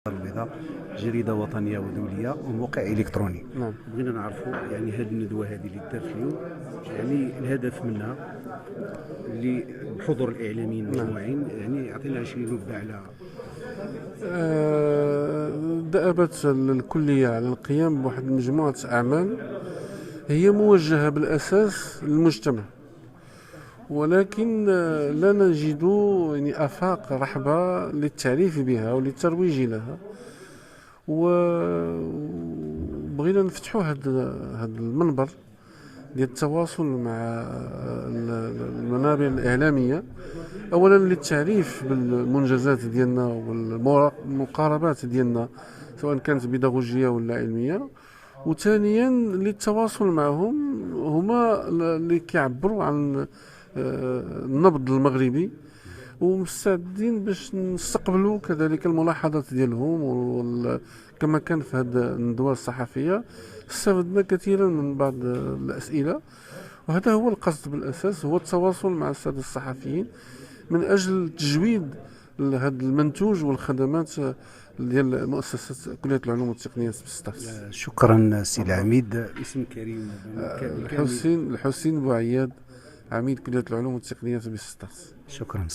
البيضاء، جريدة وطنية ودولية وموقع إلكتروني. نعم. بغينا نعرفوا يعني هذه الندوة هذه اللي دارت اليوم، يعني الهدف منها اللي بحضور الإعلاميين نعم. مجموعين، يعني يعطينا شي نبذة على دأبت الكلية على القيام بواحد مجموعة أعمال هي موجهة بالأساس للمجتمع، ولكن لا نجد يعني آفاق رحبة للتعريف بها وللترويج لها، وبغينا نفتحوا هذا المنبر ديال التواصل مع المنابر الإعلامية، أولا للتعريف بالمنجزات ديالنا والمقاربات ديالنا سواء كانت بيداغوجية ولا علمية، وثانيا للتواصل معهم، هما اللي كيعبروا عن النبض المغربي، ومستعدين باش نستقبلوا كذلك الملاحظات ديالهم. كما كان في هذه الندوة الصحفية استفدنا كثيرا من بعض الأسئلة، وهذا هو القصد بالأساس، هو التواصل مع السادة الصحفيين من أجل تجويد هذا المنتوج والخدمات ديال مؤسسة كلية العلوم والتقنية بستارت. شكرا سي العميد. اسم كريم. الحسين بوعياد، عميد كلية العلوم والتقنية بستارت. شكرا.